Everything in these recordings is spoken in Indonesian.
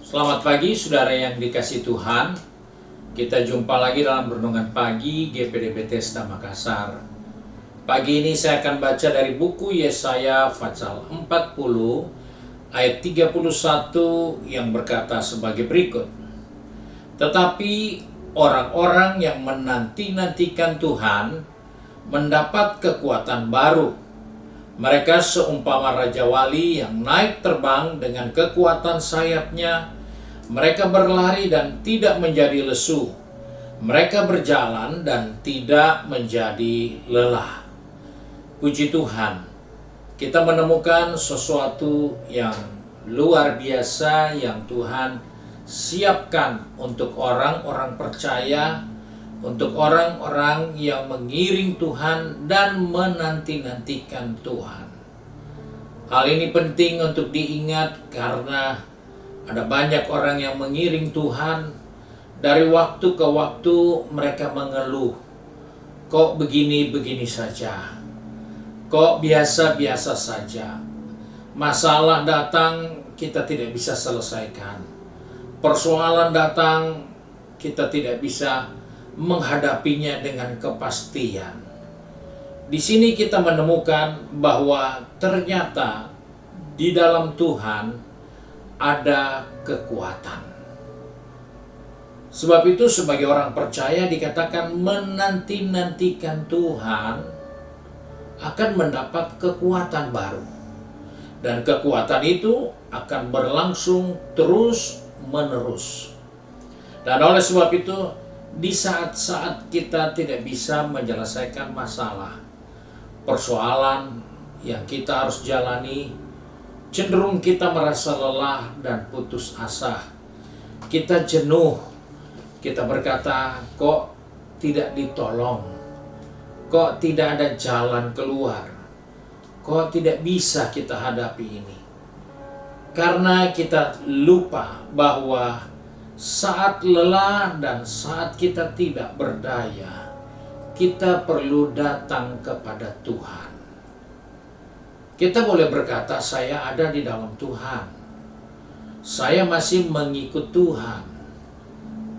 Selamat pagi saudara yang dikasihi Tuhan. Kita jumpa lagi dalam renungan pagi GPD Bethesda Makassar. Pagi ini saya akan baca dari buku Yesaya pasal 40 ayat 31 yang berkata sebagai berikut. Tetapi orang-orang yang menanti-nantikan Tuhan mendapat kekuatan baru. Mereka seumpama Raja Wali yang naik terbang dengan kekuatan sayapnya. Mereka berlari dan tidak menjadi lesu. Mereka berjalan dan tidak menjadi lelah. Puji Tuhan, kita menemukan sesuatu yang luar biasa yang Tuhan siapkan untuk orang-orang percaya, untuk orang-orang yang mengiring Tuhan dan menanti-nantikan Tuhan. Hal ini penting untuk diingat karena ada banyak orang yang mengiring Tuhan. Dari waktu ke waktu mereka mengeluh, kok begini-begini saja, kok biasa-biasa saja. Masalah datang kita tidak bisa selesaikan. Persoalan datang kita tidak bisa menghadapinya dengan kepastian. Di sini kita menemukan bahwa ternyata di dalam Tuhan ada kekuatan. Sebab itu sebagai orang percaya dikatakan menanti-nantikan Tuhan akan mendapat kekuatan baru. Dan kekuatan itu akan berlangsung terus menerus. Dan oleh sebab itu di saat-saat kita tidak bisa menyelesaikan masalah, persoalan yang kita harus jalani, cenderung kita merasa lelah dan putus asa. Kita jenuh, kita berkata, kok tidak ditolong, kok tidak ada jalan keluar, kok tidak bisa kita hadapi ini. Karena kita lupa bahwa saat lelah dan saat kita tidak berdaya, kita perlu datang kepada Tuhan. Kita boleh berkata, saya ada di dalam Tuhan, saya masih mengikut Tuhan.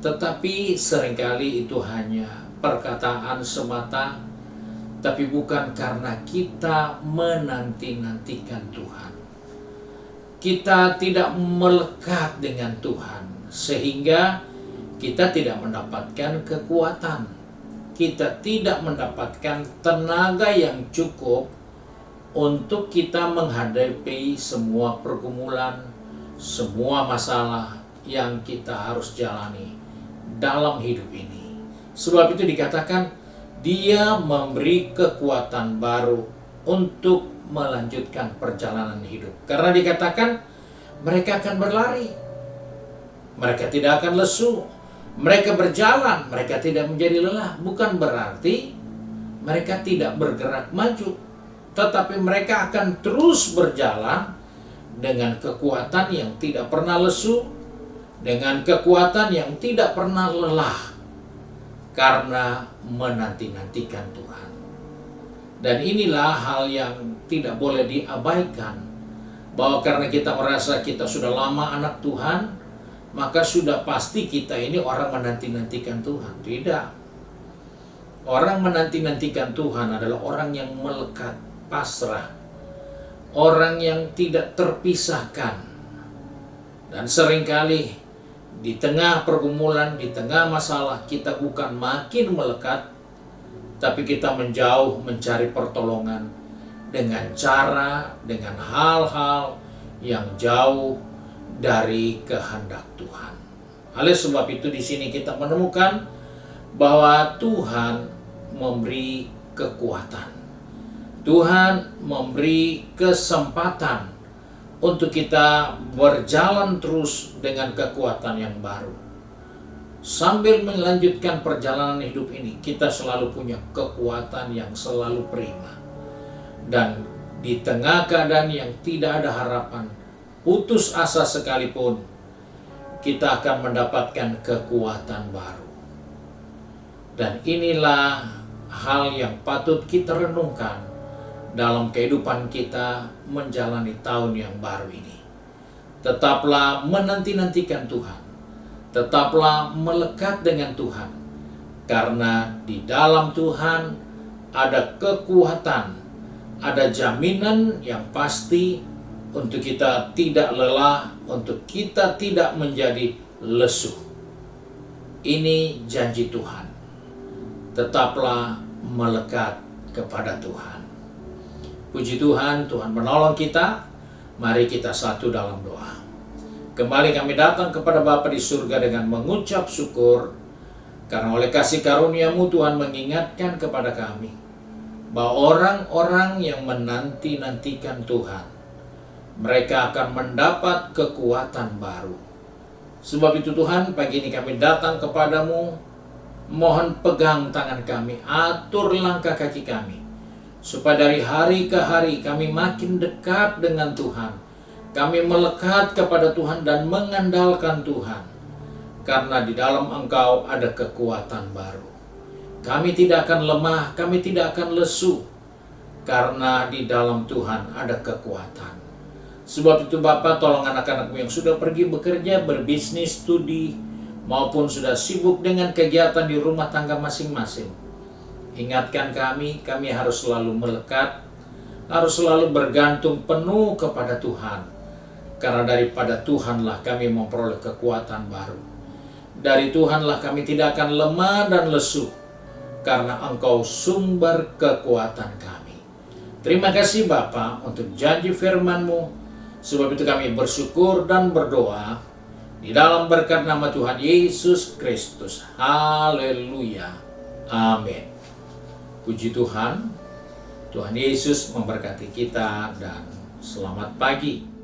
Tetapi seringkali itu hanya perkataan semata, tapi bukan karena kita menanti-nantikan Tuhan. Kita tidak melekat dengan Tuhan, sehingga kita tidak mendapatkan kekuatan. Kita tidak mendapatkan tenaga yang cukup untuk kita menghadapi semua pergumulan, semua masalah yang kita harus jalani dalam hidup ini. Sebab itu dikatakan Dia memberi kekuatan baru untuk melanjutkan perjalanan hidup. Karena dikatakan mereka akan berlari, mereka tidak akan lesu, mereka berjalan, mereka tidak menjadi lelah. Bukan berarti mereka tidak bergerak maju, tetapi mereka akan terus berjalan dengan kekuatan yang tidak pernah lesu, dengan kekuatan yang tidak pernah lelah, karena menanti-nantikan Tuhan. Dan inilah hal yang tidak boleh diabaikan, bahwa karena kita merasa kita sudah lama anak Tuhan, maka sudah pasti kita ini orang menanti-nantikan Tuhan. Tidak. Orang menanti-nantikan Tuhan adalah orang yang melekat, pasrah, orang yang tidak terpisahkan. Dan seringkali di tengah pergumulan, di tengah masalah, kita bukan makin melekat, tapi kita menjauh mencari pertolongan dengan cara, dengan hal-hal yang jauh dari kehendak Tuhan. Oleh sebab itu di sini kita menemukan bahwa Tuhan memberi kekuatan. Tuhan memberi kesempatan untuk kita berjalan terus dengan kekuatan yang baru. Sambil melanjutkan perjalanan hidup ini, kita selalu punya kekuatan yang selalu prima. Dan di tengah keadaan yang tidak ada harapan, putus asa sekalipun, kita akan mendapatkan kekuatan baru. Dan inilah hal yang patut kita renungkan dalam kehidupan kita menjalani tahun yang baru ini. Tetaplah menanti-nantikan Tuhan. Tetaplah melekat dengan Tuhan. Karena di dalam Tuhan ada kekuatan, ada jaminan yang pasti untuk kita tidak lelah, untuk kita tidak menjadi lesu. Ini janji Tuhan. Tetaplah melekat kepada Tuhan. Puji Tuhan, Tuhan menolong kita. Mari kita satu dalam doa. Kembali kami datang kepada Bapa di surga dengan mengucap syukur, karena oleh kasih karunia-Mu Tuhan mengingatkan kepada kami bahwa orang-orang yang menanti-nantikan Tuhan, mereka akan mendapat kekuatan baru. Sebab itu Tuhan, pagi ini kami datang kepadamu, mohon pegang tangan kami, atur langkah kaki kami, supaya dari hari ke hari kami makin dekat dengan Tuhan. Kami melekat kepada Tuhan dan mengandalkan Tuhan, karena di dalam Engkau ada kekuatan baru. Kami tidak akan lemah, kami tidak akan lesu, karena di dalam Tuhan ada kekuatan. Sebab itu Bapa, tolong anak-anak-Mu yang sudah pergi bekerja, berbisnis, studi, maupun sudah sibuk dengan kegiatan di rumah tangga masing-masing. Ingatkan kami harus selalu melekat, harus selalu bergantung penuh kepada Tuhan. Karena daripada Tuhanlah kami memperoleh kekuatan baru. Dari Tuhanlah kami tidak akan lemah dan lesu, karena Engkau sumber kekuatan kami. Terima kasih Bapa untuk janji firman-Mu. Sebab itu kami bersyukur dan berdoa di dalam berkat nama Tuhan Yesus Kristus. Haleluya. Amin. Puji Tuhan. Tuhan Yesus memberkati kita dan selamat pagi.